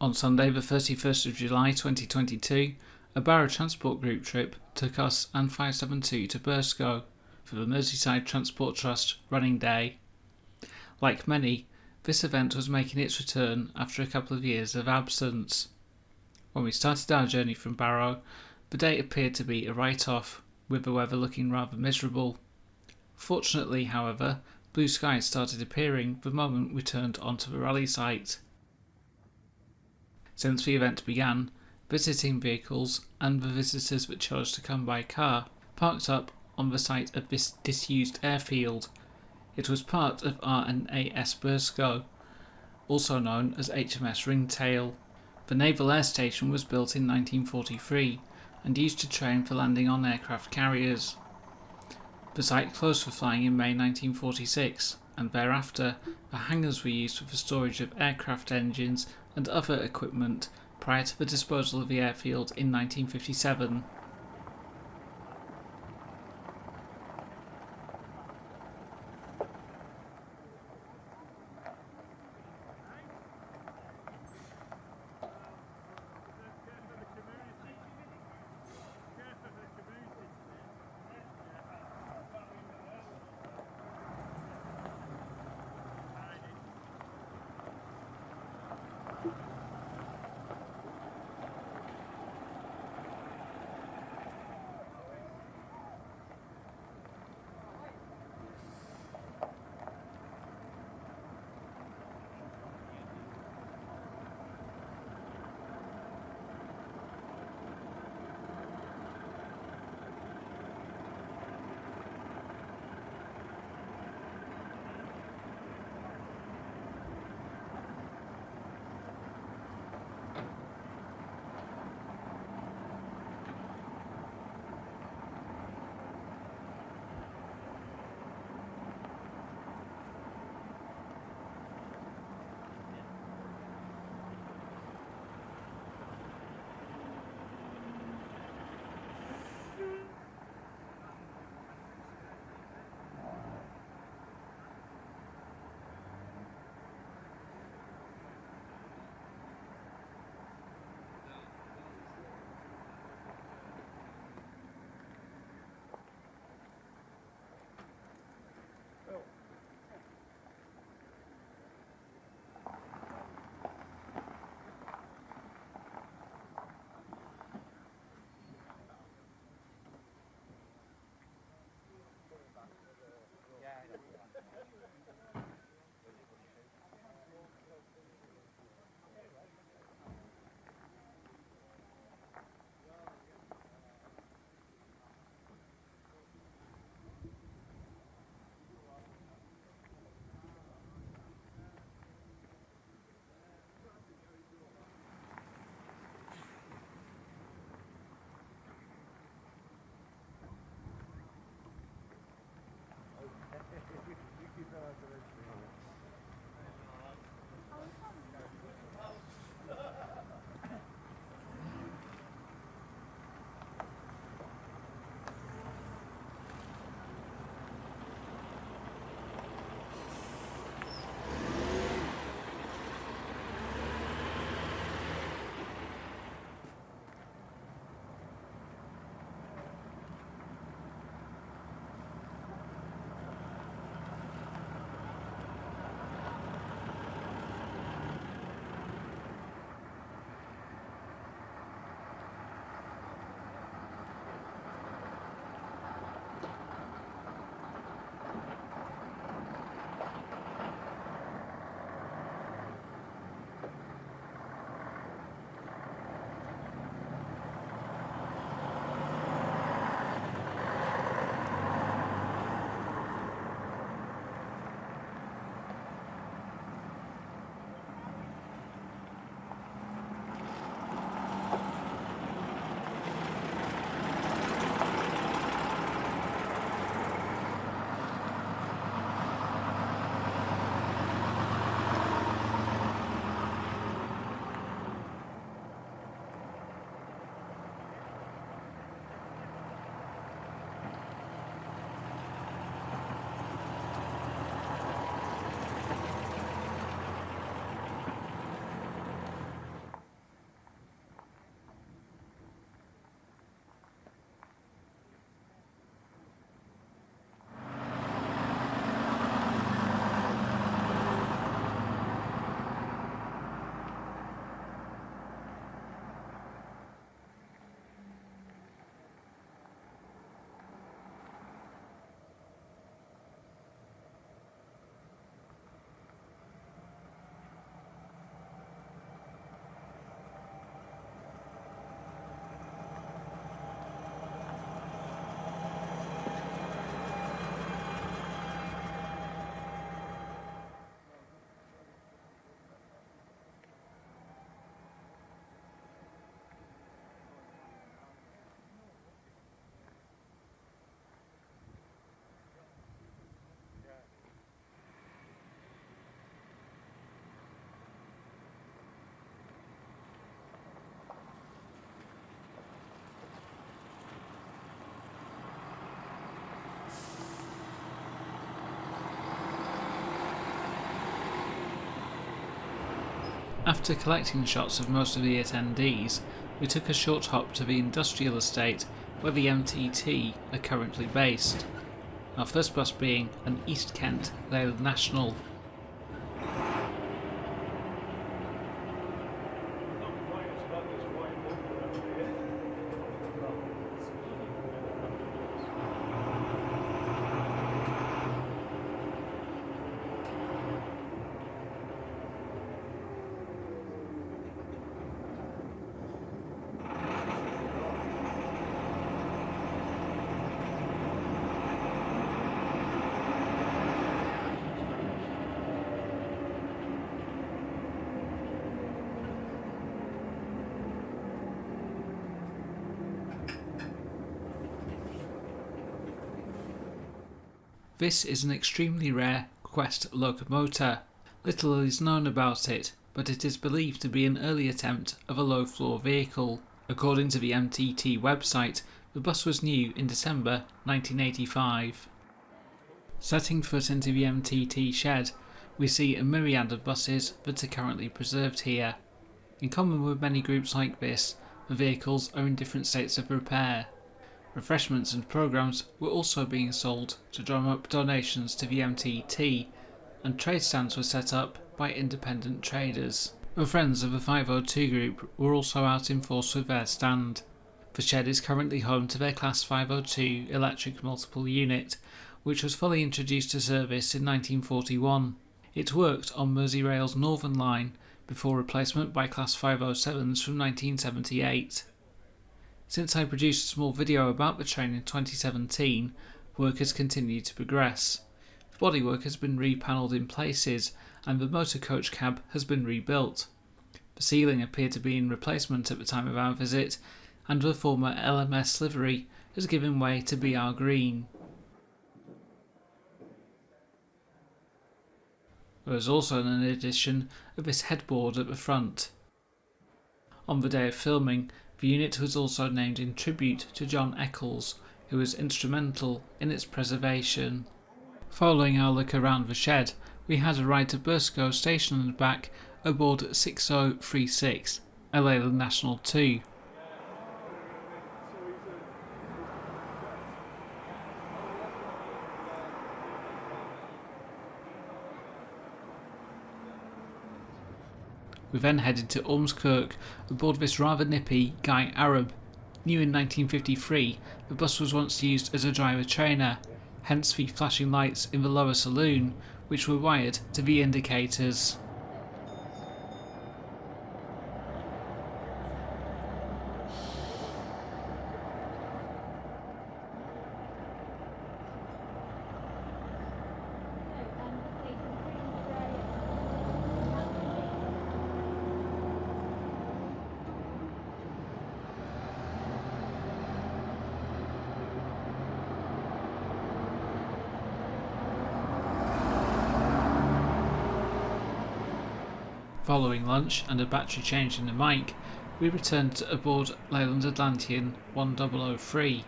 On Sunday the 31st of July 2022, a Barrow Transport Group trip took us and 572 to Burscough for the Merseyside Transport Trust running day. Like many, this event was making its return after a couple of years of absence. When we started our journey from Barrow, the day appeared to be a write-off, with the weather looking rather miserable. Fortunately, however, blue skies started appearing the moment we turned onto the rally site. Since the event began, visiting vehicles and the visitors that chose to come by car parked up on the site of this disused airfield. It was part of R&AS Burscough, also known as HMS Ringtail. The Naval Air Station was built in 1943 and used to train for landing on aircraft carriers. The site closed for flying in May 1946, and thereafter the hangars were used for the storage of aircraft engines and other equipment prior to the disposal of the airfield in 1957. After collecting shots of most of the attendees, we took a short hop to the industrial estate where the MTT are currently based. Our first bus being an East Kent Leyland National. This is an extremely rare Quest locomotor. Little is known about it, but it is believed to be an early attempt of a low-floor vehicle. According to the MTT website, the bus was new in December 1985. Setting foot into the MTT shed, we see a myriad of buses that are currently preserved here. In common with many groups like this, the vehicles are in different states of repair. Refreshments and programmes were also being sold to drum up donations to the MTT, and trade stands were set up by independent traders. The Friends of the 502 group were also out in force with their stand. The shed is currently home to their Class 502 electric multiple unit, which was fully introduced to service in 1941. It worked on Merseyrail's Northern Line before replacement by Class 507s from 1978. Since I produced a small video about the train in 2017, work has continued to progress. The bodywork has been repanelled in places and the motor coach cab has been rebuilt. The ceiling appeared to be in replacement at the time of our visit, and the former LMS livery has given way to BR green. There is also an addition of this headboard at the front. On the day of filming, the unit was also named in tribute to John Eccles, who was instrumental in its preservation. Following our look around the shed, we had a ride to Burscough station and back aboard 6036, a Leyland National 2. We then headed to Ormskirk aboard this rather nippy Guy Arab. New in 1953, the bus was once used as a driver-trainer, hence the flashing lights in the lower saloon, which were wired to the indicators. Following lunch and a battery change in the mic, we returned aboard Leyland Atlantean 1003.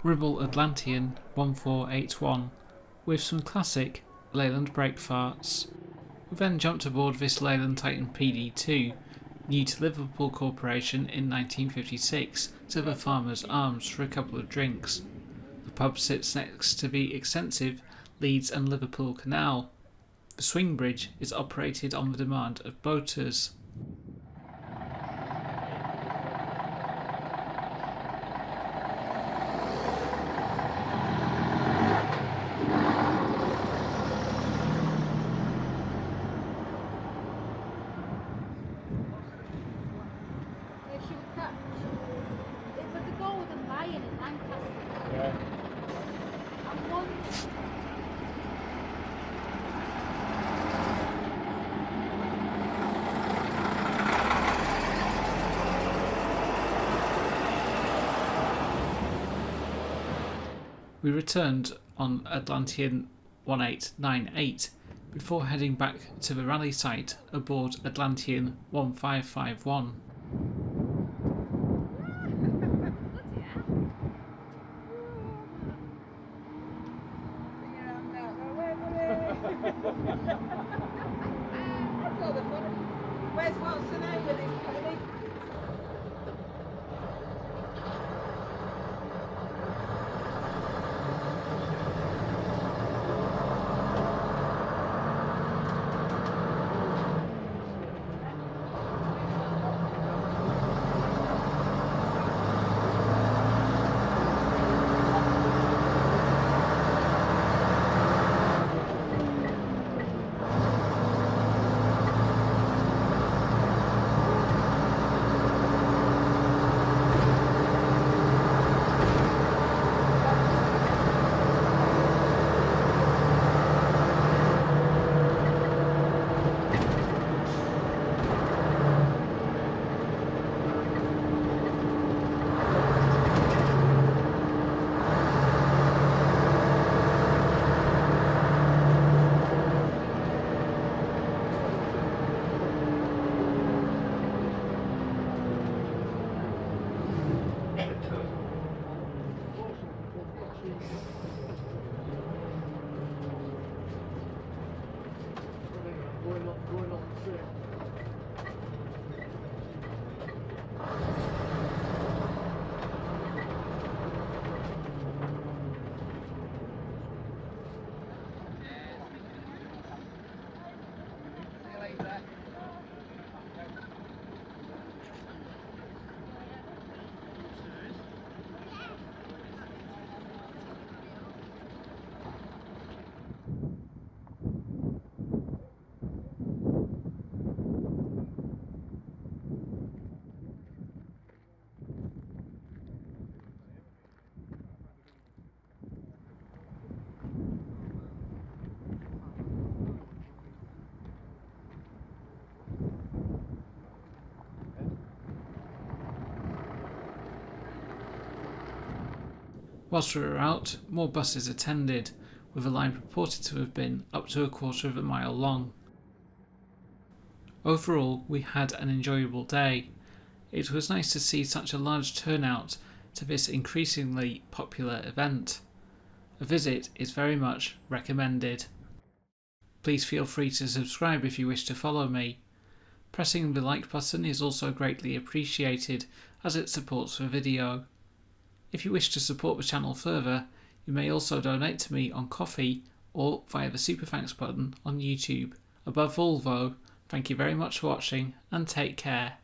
Ribble Atlantean 1481 with some classic Leyland brake farts. We then jumped aboard this Leyland Titan PD2, new to Liverpool Corporation in 1956, to the Farmer's Arms for a couple of drinks. The pub sits next to the extensive Leeds and Liverpool Canal. The swing bridge is operated on the demand of boaters. We returned on Atlantean 1898 before heading back to the rally site aboard Atlantean 1551. Where's Watson with his pony? Whilst we were out, more buses attended, with a line purported to have been up to a quarter of a mile long. Overall, we had an enjoyable day. It was nice to see such a large turnout to this increasingly popular event. A visit is very much recommended. Please feel free to subscribe if you wish to follow me. Pressing the like button is also greatly appreciated as it supports the video. If you wish to support the channel further, you may also donate to me on Ko-fi or via the Super Thanks button on YouTube. Above all though, thank you very much for watching and take care.